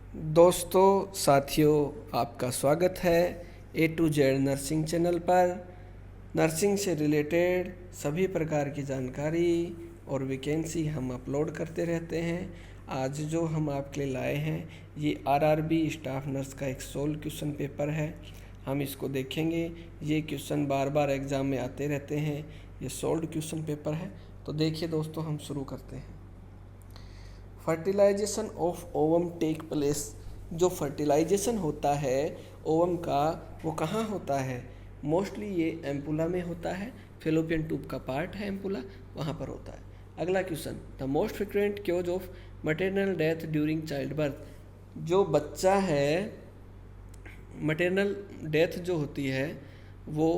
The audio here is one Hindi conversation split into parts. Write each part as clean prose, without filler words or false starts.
दोस्तों साथियों, आपका स्वागत है ए टू जेड नर्सिंग चैनल पर। नर्सिंग से रिलेटेड सभी प्रकार की जानकारी और वैकेंसी हम अपलोड करते रहते हैं। आज जो हम आपके लिए लाए हैं ये आरआरबी स्टाफ नर्स का एक सोल्व क्वेश्चन पेपर है। हम इसको देखेंगे। ये क्वेश्चन बार बार एग्ज़ाम में आते रहते हैं। ये सोल्व क्वेश्चन पेपर है। तो देखिए दोस्तों, हम शुरू करते हैं। Fertilization of ovum take place. जो फर्टिलाइजेशन होता है ओवम का, वो कहाँ होता है? मोस्टली ये एम्पुला में होता है। फेलोपियन ट्यूब का पार्ट है एम्पुला, वहाँ पर होता है। अगला question, the most frequent cause of material death during child birth. जो बच्चा है, मटेरियल डेथ जो होती है वो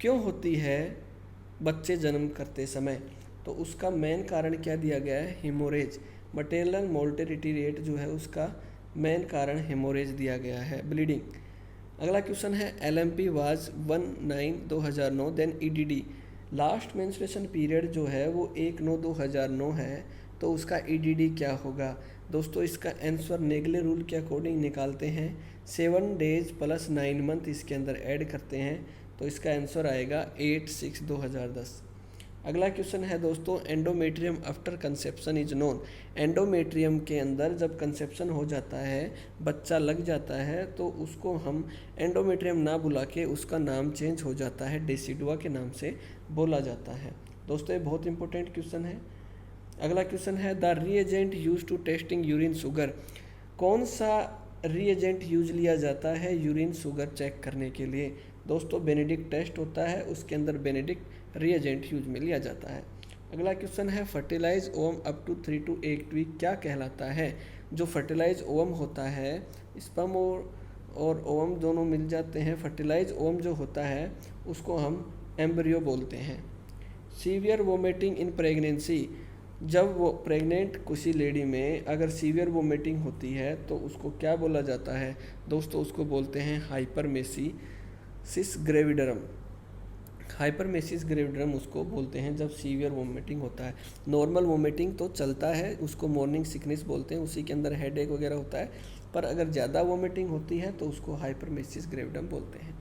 क्यों होती है बच्चे जन्म करते समय? तो उसका मेन कारण क्या दिया गया है? हेमोरेज। मटेरियल मोर्टेलिटी रेट जो है उसका मेन कारण हेमोरेज दिया गया है, ब्लीडिंग। अगला क्वेश्चन है, LMP was 19/2009 then EDD। Last menstruation period जो है वो 1/9/2009 है, तो उसका EDD क्या होगा? दोस्तों इसका आंसर नेगले रूल के अकॉर्डिंग निकालते हैं। 7 डेज प्लस 9 मंथ इसके अंदर ऐड करते हैं, तो इसका आंसर आएगा 8/6/2010। अगला क्वेश्चन है दोस्तों, endometrium after conception is known. Endometrium के अंदर जब कंसेप्शन हो जाता है, बच्चा लग जाता है, तो उसको हम एंडोमेट्रियम ना बुला के उसका नाम चेंज हो जाता है, डेसिडुआ के नाम से बोला जाता है। दोस्तों ये बहुत इंपॉर्टेंट क्वेश्चन है। अगला क्वेश्चन है, the reagent use to testing urine sugar. कौन सा रीएजेंट यूज लिया जाता है यूरिन शुगर चेक करने के लिए? दोस्तों बेनेडिक्ट टेस्ट होता है, उसके अंदर बेनेडिक्ट रीएजेंट यूज में लिया जाता है। अगला क्वेश्चन है, fertilize ovum up to 3 to 8 week क्या कहलाता है? जो फर्टिलाइज ओवम होता है, स्पर्म और ओवम दोनों मिल जाते हैं। फर्टिलाइज ओवम जो होता है उसको हम एम्ब्रियो बोलते हैं। Severe vomiting in pregnancy. जब वो प्रेग्नेंट किसी लेडी में अगर सीवियर वोमिटिंग होती है तो उसको क्या बोला जाता है? दोस्तों उसको बोलते हैं हाइपरमेसिस ग्रेविडरम। हाइपरमेसिस ग्रेविडरम उसको बोलते हैं जब सीवियर वोमिटिंग होता है। नॉर्मल वोमिटिंग तो चलता है, उसको मॉर्निंग सिकनेस बोलते हैं, उसी के अंदर हेडेक वगैरह होता है। पर अगर ज़्यादा वोमिटिंग होती है तो उसको हाइपरमेसिस ग्रेविडरम बोलते हैं।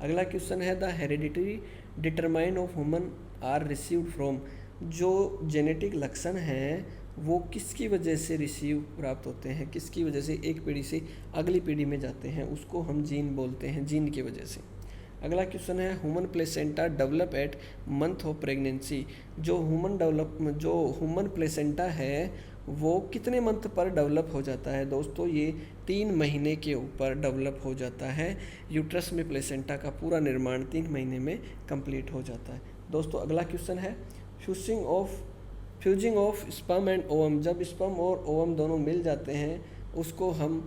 अगला क्वेश्चन है, the hereditary determine of human are received from. जो जेनेटिक लक्षण हैं वो किसकी वजह से रिसीव प्राप्त होते हैं, किसकी वजह से एक पीढ़ी से अगली पीढ़ी में जाते हैं, उसको हम जीन बोलते हैं, जीन की वजह से। अगला क्वेश्चन है, human placenta develop at month of pregnancy. जो ह्यूमन प्लेसेंटा है वो कितने मंथ पर डेवलप हो जाता है? दोस्तों ये 3 महीने के ऊपर डेवलप हो जाता है। यूट्रस में प्लेसेंटा का पूरा निर्माण 3 महीने में कंप्लीट हो जाता है। दोस्तों अगला क्वेश्चन है, fusing of sperm and ovum. जब स्पर्म और ओवम दोनों मिल जाते हैं उसको हम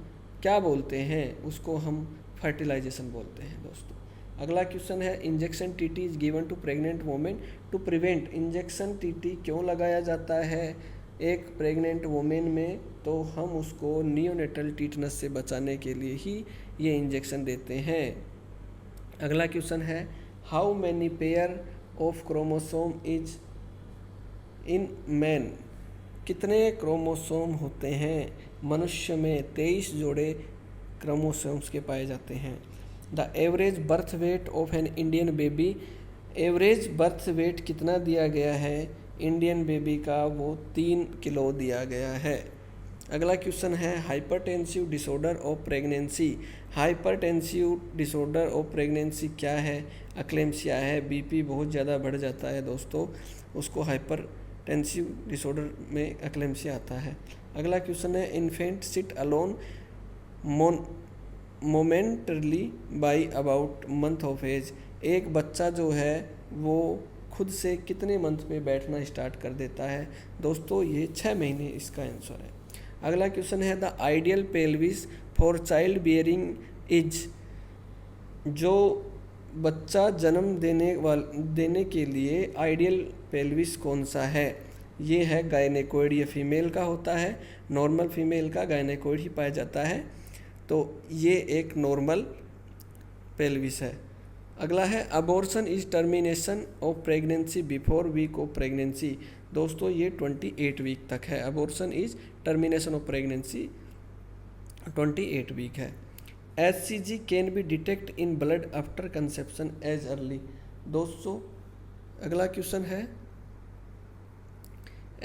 क्या बोलते हैं? उसको हम फर्टिलाइजेशन बोलते हैं। दोस्तों अगला क्वेश्चन है, injection TT is given to pregnant women to prevent. Injection TT क्यों लगाया जाता है एक प्रेग्नेंट वोमेन में? तो हम उसको नियोनेटल टीटनस से बचाने के लिए ही ये इंजेक्शन देते हैं। अगला क्वेश्चन है, how many pair of chromosome is in man. कितने क्रोमोसोम होते हैं मनुष्य में? 23 जोड़े क्रोमोसोम्स के पाए जाते हैं। The average birth weight of an Indian baby. Average birth weight कितना दिया गया है इंडियन बेबी का? वो 3 किलो दिया गया है। अगला क्वेश्चन है, hypertensive disorder of pregnancy. Hypertensive disorder of pregnancy क्या है? अक्लेम्सिया है। बीपी बहुत ज़्यादा बढ़ जाता है दोस्तों, उसको हाइपरटेंसिव डिसऑर्डर में अक्लेम्सिया आता है। अगला क्वेश्चन है, infant sit alone momentarily by about month of age. एक बच्चा जो है वो खुद से कितने मंथ में बैठना स्टार्ट कर देता है? दोस्तों ये 6 महीने इसका आंसर है। अगला क्वेश्चन है, the ideal pelvis for child bearing is. जो बच्चा जन्म देने के लिए आइडियल पेल्विस कौन सा है? ये है गायनेकोइड। ये फीमेल का होता है, नॉर्मल फीमेल का गायनेकोइड ही पाया जाता है, तो ये एक नॉर्मल पेल्विस है। अगला है, abortion is termination of pregnancy before week of pregnancy. दोस्तों ये 28 वीक तक है। Abortion is termination of pregnancy 28 week है। HCG can be detect in blood after conception as early. दोस्तों अगला क्वेश्चन है,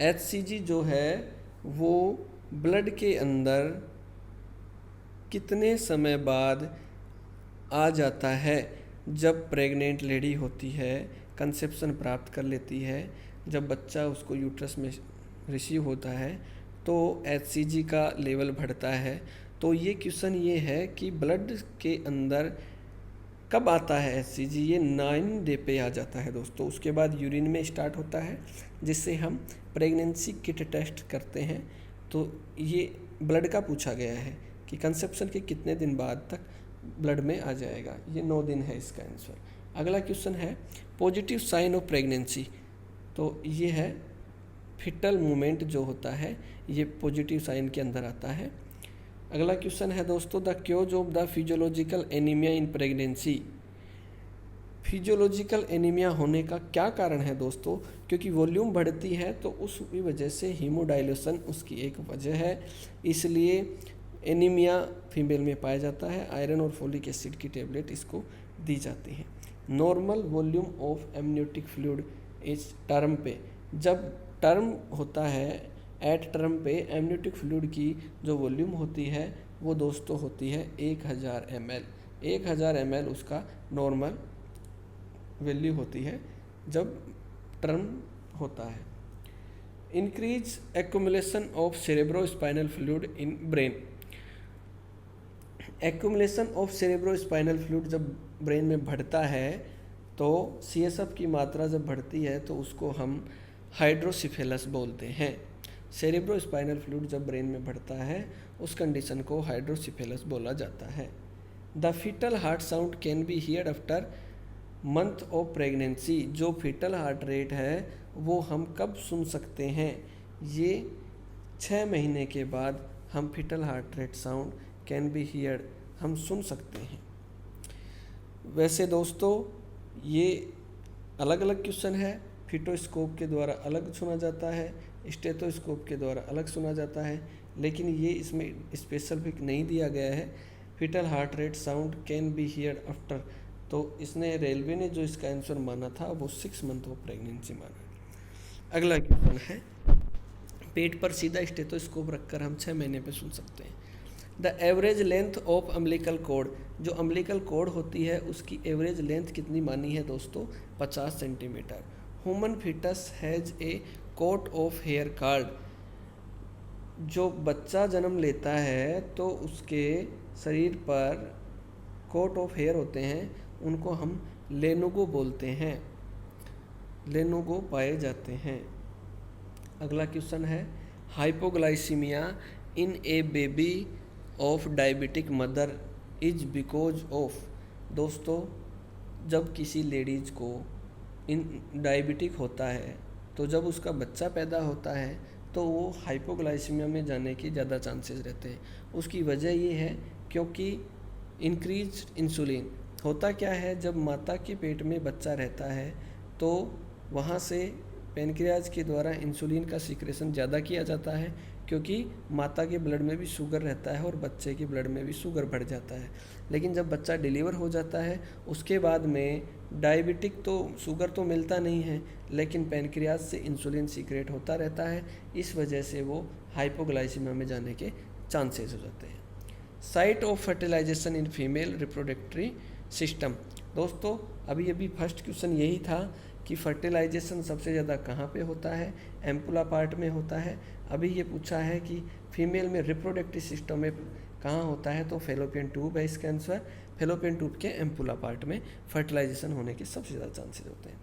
HCG जो है वो ब्लड के अंदर कितने समय बाद आ जाता है? जब प्रेग्नेंट लेडी होती है, कंसेप्शन प्राप्त कर लेती है, जब बच्चा उसको यूट्रस में रिसीव होता है तो HCG का लेवल बढ़ता है। तो ये क्वेश्चन ये है कि ब्लड के अंदर कब आता है HCG? ये 9 डे पे आ जाता है दोस्तों। उसके बाद यूरिन में स्टार्ट होता है, जिससे हम प्रेगनेंसी किट टेस्ट करते हैं। तो ये ब्लड का पूछा गया है कि कंसेप्शन के कितने दिन बाद तक ब्लड में आ जाएगा। ये 9 दिन है इसका आंसर। अगला क्वेश्चन है, पॉजिटिव साइन ऑफ प्रेगनेंसी। तो ये है फिटल मूवमेंट जो होता है, ये पॉजिटिव साइन के अंदर आता है। अगला क्वेश्चन है दोस्तों, the chaos of the physiological anaemia in pregnancy. Physiological anaemia होने का क्या कारण है दोस्तों? क्योंकि वॉल्यूम बढ़ती है तो उसकी वजह से हीमोडाइलेशन उसकी एक वजह है, इसलिए एनीमिया फीमेल में पाया जाता है। आयरन और फोलिक एसिड की टेबलेट इसको दी जाती है। Normal volume of amniotic fluid इस टर्म पे, जब टर्म होता है एट टर्म पे एमनियोटिक फ्लूइड की जो वॉल्यूम होती है वो दोस्तों होती है 1000 ml। 1000 ml उसका नॉर्मल वैल्यू होती है जब टर्म होता है। Increase accumulation of cerebrospinal fluid in brain. Accumulation of cerebrospinal fluid जब ब्रेन में बढ़ता है तो CSF की मात्रा जब बढ़ती है तो उसको हम हाइड्रोसिफेलस बोलते हैं। सेरेब्रोस्पाइनल फ्लूइड जब ब्रेन में बढ़ता है उस कंडीशन को हाइड्रोसिफेलस बोला जाता है। The fetal heart sound can be heard after month of pregnancy. जो फीटल हार्ट रेट है वो हम कब सुन सकते हैं? ये 6 महीने के बाद हम fetal heart rate sound can be heard हम सुन सकते हैं। वैसे दोस्तों ये अलग अलग क्वेश्चन है, फिटोस्कोप के द्वारा अलग सुना जाता है, स्टेथोस्कोप के द्वारा अलग सुना जाता है, लेकिन ये इसमें स्पेसिफिक नहीं दिया गया है। Fetal heart rate sound can be heard after, तो इसने रेलवे ने जो इसका आंसर माना था वो 6 मंथ ऑफ प्रेगनेंसी माना। अगला क्वेश्चन है, पेट पर सीधा स्टेथोस्कोप रखकर हम 6 महीने पे सुन सकते हैं। The average length of umbilical cord. जो अम्बिलिकल कॉर्ड होती है उसकी एवरेज लेंथ कितनी मानी है दोस्तों? 50 centimetre. Human fetus has a coat of hair card. जो बच्चा जन्म लेता है तो उसके शरीर पर कोट ऑफ हेयर होते हैं, उनको हम लेनुगो बोलते हैं, लेनुगो पाए जाते हैं। अगला क्वेश्चन है, hypoglycaemia in A baby of diabetic mother is because of. दोस्तों जब किसी लेडीज़ को इन डायबिटिक होता है तो जब उसका बच्चा पैदा होता है तो वो हाइपोग्लाइसीमिया में जाने के ज़्यादा चांसेस रहते हैं। उसकी वजह ये है क्योंकि इंक्रीज इंसुलिन। होता क्या है, जब माता के पेट में बच्चा रहता है तो वहाँ से पेनक्रियाज के द्वारा इंसुलिन का सिक्रेशन ज़्यादा किया जाता है, क्योंकि माता के ब्लड में भी शुगर रहता है और बच्चे के ब्लड में भी शुगर बढ़ जाता है। लेकिन जब बच्चा डिलीवर हो जाता है उसके बाद में डायबिटिक तो शुगर तो मिलता नहीं है, लेकिन पेनक्रियाज से इंसुलिन सीक्रेट होता रहता है, इस वजह से वो हाइपोग्लाइसीमिया में जाने के चांसेस हो जाते हैं। Site of fertilization in female reproductory system. दोस्तों अभी फर्स्ट क्वेश्चन यही था कि फर्टिलाइजेशन सबसे ज़्यादा कहाँ पे होता है? एम्पुला पार्ट में होता है। अभी ये पूछा है कि फीमेल में रिप्रोडक्टिव सिस्टम में कहाँ होता है, तो फेलोपियन ट्यूब है इसका आंसर। फेलोपियन ट्यूब के एम्पुला पार्ट में फर्टिलाइजेशन होने के सबसे ज़्यादा चांसेस होते हैं।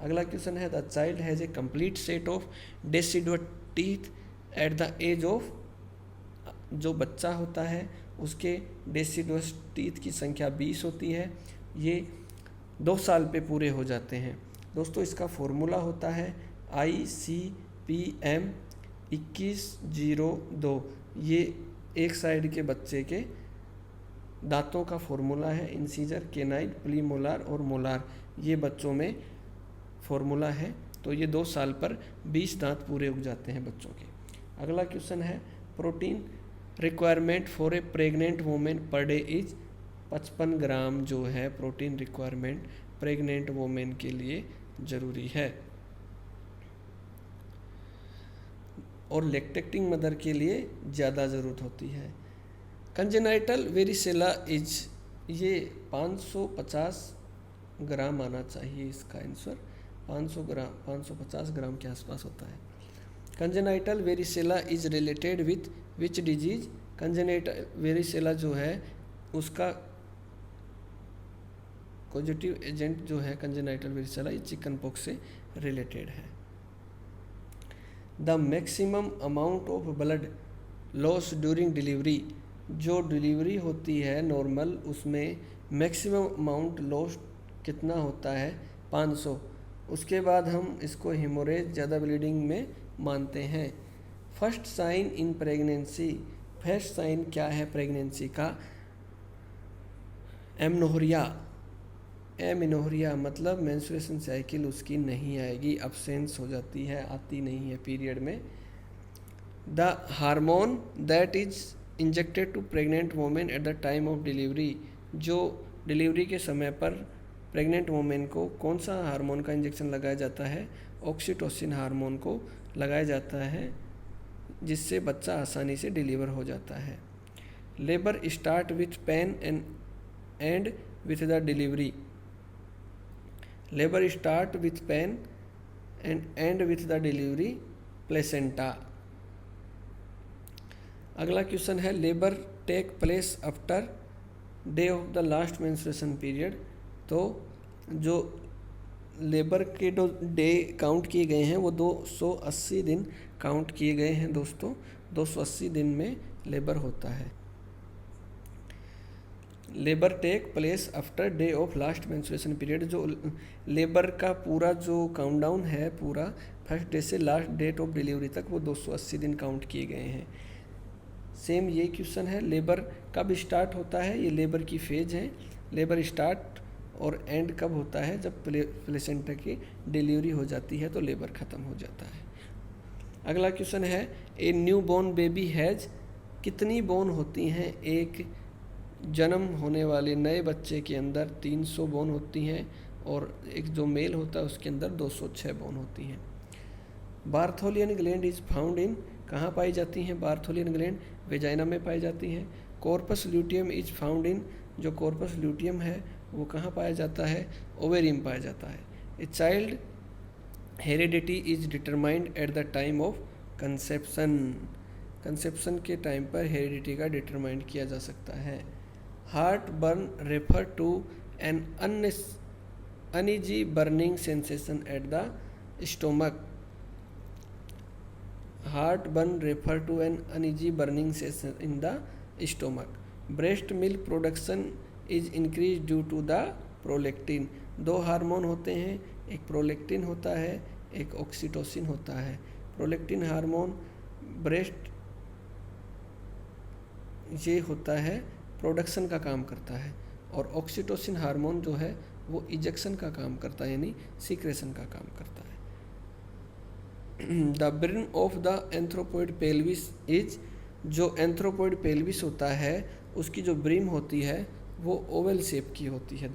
अगला क्वेश्चन है, the child has a complete set of deciduous teeth at the age of. जो बच्चा होता है उसके डेसिडुअस टीथ की संख्या 20 होती है, ये 2 साल पे पूरे हो जाते हैं। दोस्तों इसका फॉर्मूला होता है ICPM 2102। ये एक साइड के बच्चे के दांतों का फॉर्मूला है, इंसीजर, केनाइन, प्रीमोलार और मोलार, ये बच्चों में फॉर्मूला है। तो ये 2 साल पर 20 दांत पूरे उग जाते हैं बच्चों के। अगला क्वेश्चन है, protein requirement for a pregnant women per day is 55 ग्राम जो है प्रोटीन रिक्वायरमेंट प्रेग्नेंट वोमेन के लिए ज़रूरी है। और लैक्टेटिंग मदर के लिए ज़्यादा ज़रूरत होती है। कंजेनाइटल वेरिसेला इज, ये 550 ग्राम आना चाहिए इसका आंसर, 500 ग्राम 550 ग्राम के आसपास होता है। Congenital varicella is related with which disease, congenital varicella जो है उसका पॉजिटिव एजेंट जो है कंजेनाइटल वेरिसेला ये चिकन पॉक्स से रिलेटेड है। The maximum amount of blood loss during delivery, जो डिलीवरी होती है नॉर्मल उसमें मैक्सिमम अमाउंट लॉस कितना होता है 500। उसके बाद हम इसको हेमोरेज ज़्यादा ब्लीडिंग में मानते हैं। First sign in pregnancy, first sign क्या है प्रेगनेंसी का? एमनोहरिया, एमिनोहरिया मतलब मेंस्ट्रुएशन साइकिल उसकी नहीं आएगी, अब्सेंस हो जाती है, आती नहीं है पीरियड में। The hormone that is injected to pregnant women at the time of delivery, जो डिलीवरी के समय पर प्रेग्नेंट वोमेन को कौन सा हार्मोन का इंजेक्शन लगाया जाता है? ऑक्सीटोसिन हार्मोन को लगाया जाता है, जिससे बच्चा आसानी से डिलीवर हो जाता है। Labour start with pain and with the delivery, labour start with pain and with the delivery placenta. अगला क्वेश्चन है labour take place after day of the last menstruation period, तो जो लेबर के जो डे काउंट किए गए हैं वो 280 दिन काउंट किए गए हैं दोस्तों, 280 दिन में लेबर होता है। Labour take place after day of last menstruation period, जो लेबर का पूरा जो काउंटडाउन है पूरा फर्स्ट डे से लास्ट डेट ऑफ डिलीवरी तक वो 280 दिन काउंट किए गए हैं। सेम ये क्वेश्चन है, लेबर कब स्टार्ट होता है? ये लेबर की फेज है। लेबर स्टार्ट और एंड कब होता है? जब प्लेसेंटा की डिलीवरी हो जाती है तो लेबर ख़त्म हो जाता है। अगला क्वेश्चन है a new born baby has, कितनी बोन होती हैं? एक जन्म होने वाले नए बच्चे के अंदर 300 बोन होती हैं और एक जो मेल होता है उसके अंदर 206 बोन होती हैं। बार्थोलियन ग्लैंड इज फाउंड इन, कहाँ पाई जाती हैं बार्थोलियन ग्लैंड? वेजाइना में पाई जाती हैं। Corpus luteum is found in, जो कॉर्पस ल्यूटियम है वो कहाँ पाया जाता है? ओवेरी में पाया जाता है। A child heredity is determined at the time of conception, conception के टाइम पर हेरिडिटी का डिटरमाइंड किया जा सकता है। Heartburn refer to an uneasy burning sensation at the stomach, heartburn refer to an uneasy burning sensation in the stomach. Breast milk production is increase due to the prolactin, दो हार्मोन होते हैं, एक प्रोलेक्टिन होता है एक ऑक्सीटोसिन होता है। प्रोलेक्टिन हार्मोन ब्रेस्ट ये होता है प्रोडक्शन का काम करता है और ऑक्सीटोसिन हार्मोन जो है वो इजेक्शन का काम करता है, यानी सीक्रेशन का काम करता है। The brain of the anthropoid pelvis is, जो एंथ्रोपॉइड पेल्विस होता है उसकी जो ब्रिम होती है वो ओवल शेप की होती है।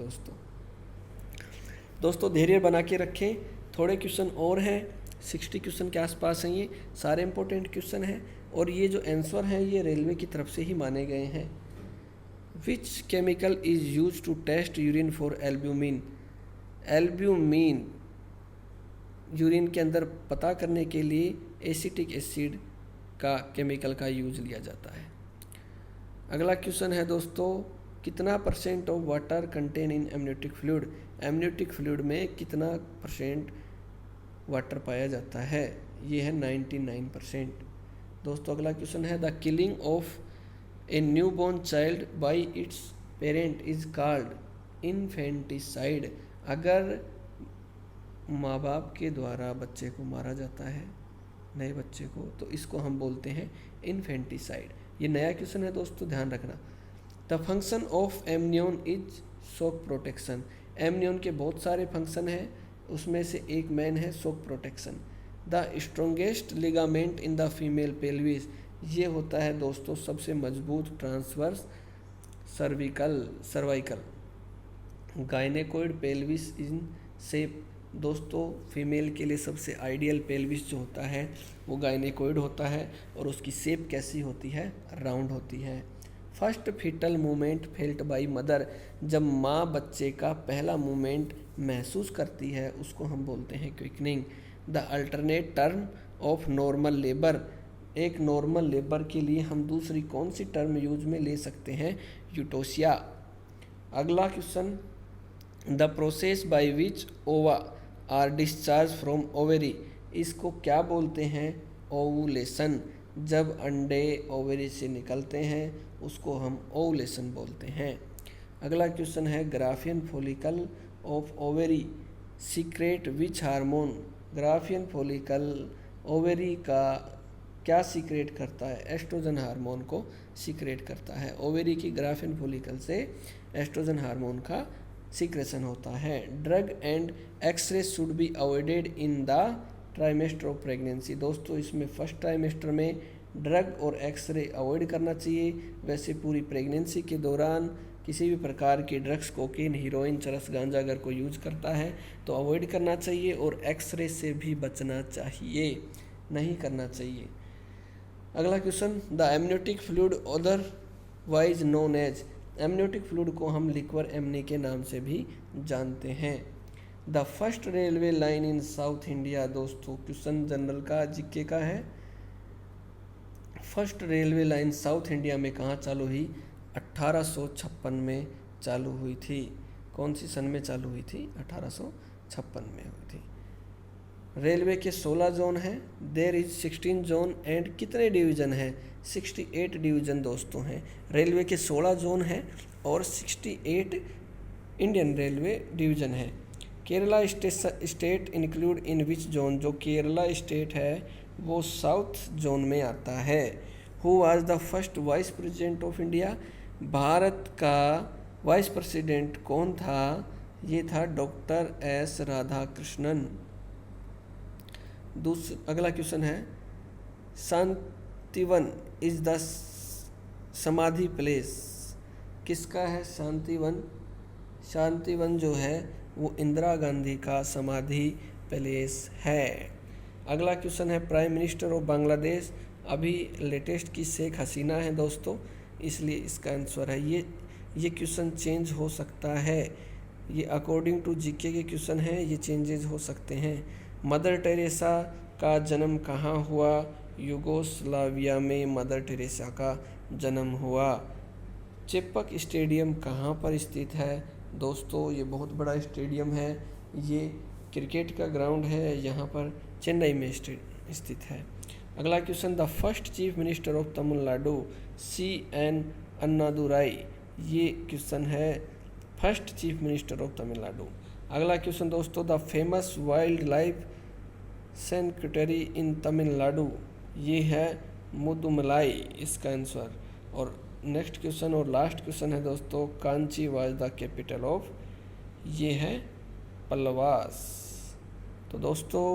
दोस्तों धैर्य बना के रखें, थोड़े क्वेश्चन और हैं, 60 क्वेश्चन के आसपास हैं, ये सारे इंपॉर्टेंट क्वेश्चन हैं और ये जो आंसर हैं ये रेलवे की तरफ से ही माने गए हैं। Which chemical is use to test urine for albumin, albumin urine के अंदर पता करने के लिए एसिटिक एसिड का केमिकल का यूज लिया जाता है। अगला क्वेश्चन है दोस्तों, कितना percent of water content in amniotic fluid, amniotic fluid में कितना परसेंट वाटर पाया जाता है? ये है 99%। दोस्तों अगला क्वेश्चन है the killing of a new born child by its parent is called infanticide, अगर माँ बाप के द्वारा बच्चे को मारा जाता है, नए बच्चे को, तो इसको हम बोलते हैं इन्फेंटिसाइड। ये नया क्वेश्चन है दोस्तों, ध्यान रखना। The function of amnion is shock protection, amnion के बहुत सारे फंक्शन हैं, उसमें से एक मेन है shock protection. The strongest ligament in the female pelvis, ये होता है दोस्तों सबसे मजबूत transverse cervical. गायनेकोइड pelvis in shape, दोस्तों फीमेल के लिए सबसे आइडियल पेल्विस जो होता है वो गायनेकोइड होता है और उसकी शेप कैसी होती है, राउंड होती है। First fetal movement felt by mother, जब माँ बच्चे का पहला मूवमेंट महसूस करती है उसको हम बोलते हैं quickening. The alternate term of normal labour, एक नॉर्मल लेबर के लिए हम दूसरी कौन सी टर्म यूज में ले सकते हैं, यूटोसिया। अगला question, the process by which ओवा आर डिस्चार्ज फ्रॉम ओवेरी, इसको क्या बोलते हैं, ओवुलेशन। जब अंडे ओवेरी से निकलते हैं उसको हम ओवुलेशन बोलते हैं। अगला क्वेश्चन है, Graafian follicle of ovary secret which hormone, Graafian follicle ovary का क्या सीक्रेट करता है, एस्ट्रोजन हार्मोन को सीक्रेट करता है। ओवेरी की ग्राफियन फॉलिकल से एस्ट्रोजन हार्मोन का सीक्रेशन होता है। Drug and X-ray should be avoided in the trimester of pregnancy, दोस्तों इसमें फर्स्ट ट्राइमेस्टर में ड्रग और एक्सरे अवॉइड करना चाहिए। वैसे पूरी प्रेगनेंसी के दौरान किसी भी प्रकार के ड्रग्स, कोकीन, हीरोइन, चरस, गांजा अगर कोई यूज करता है तो अवॉइड करना चाहिए और एक्सरे से भी बचना चाहिए, नहीं करना चाहिए। अगला question, the amniotic fluid otherwise known as, amniotic fluid को हम लिक्वर एमनी के नाम से भी जानते हैं। The first railway line in south India, दोस्तों क्वेश्चन जनरल का, जीके का है। First railway line south India में कहाँ चालू हुई, 1856 में चालू हुई थी। कौन सी सन में चालू हुई थी, 1856 में हुई थी। रेलवे के 16 जोन हैं, देयर इज 16 जोन एंड कितने डिवीज़न हैं, 68 डिवीज़न दोस्तों हैं। रेलवे के 16 जोन हैं और 68 इंडियन रेलवे डिवीज़न है। Kerala state include in which zone, जो केरला स्टेट है वो साउथ जोन में आता है। Who was the first vice president of India, Bharat का वाइस प्रेसिडेंट कौन था, ये था डॉक्टर एस राधाकृष्णन। अगला क्वेश्चन है, शांतिवन इज द समाधि प्लेस, किसका है शांतिवन, शांतिवन जो है वो इंदिरा गांधी का समाधि प्लेस है। अगला क्वेश्चन है, प्राइम मिनिस्टर ऑफ बांग्लादेश, अभी लेटेस्ट की शेख हसीना है दोस्तों, इसलिए इसका आंसर है ये क्वेश्चन चेंज हो सकता है, ये अकॉर्डिंग टू जीके के क्वेश्चन है, ये चेंजेस हो सकते हैं। मदर टेरेसा का जन्म कहाँ हुआ, यूगोस्लाविया में मदर टेरेसा का जन्म हुआ। चेपक स्टेडियम कहाँ पर स्थित है, दोस्तों ये बहुत बड़ा स्टेडियम है, ये क्रिकेट का ग्राउंड है, यहाँ पर चेन्नई में स्थित है। अगला question, the first chief minister of Tamil Nadu CN Annadurai, ये क्वेश्चन है first chief minister of Tamil Nadu. अगला क्वेश्चन दोस्तों, the famous wild life sanctuary in Tamil Nadu, ये है मुदुमलाई इसका आंसर। और नेक्स्ट क्वेश्चन और लास्ट क्वेश्चन है दोस्तों, Kanchi was the capital of, ये है पल्लवास। तो दोस्तों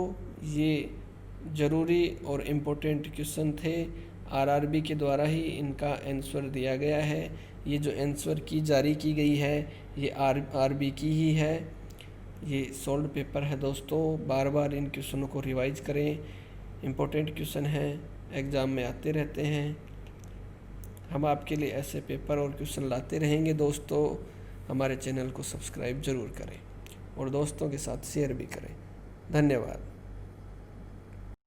ये ज़रूरी और इम्पोर्टेंट क्वेश्चन थे, RRB के द्वारा ही इनका आंसर दिया गया है। ये जो आंसर की जारी की गई है ये RRB की ही है, ये सोल्ड पेपर है दोस्तों। बार बार इन क्वेश्चनों को रिवाइज करें, इम्पोर्टेंट क्वेश्चन हैं, एग्ज़ाम में आते रहते हैं। हम आपके लिए ऐसे पेपर और क्वेश्चन लाते रहेंगे दोस्तों। हमारे चैनल को सब्सक्राइब ज़रूर करें और दोस्तों के साथ शेयर भी करें। धन्यवाद।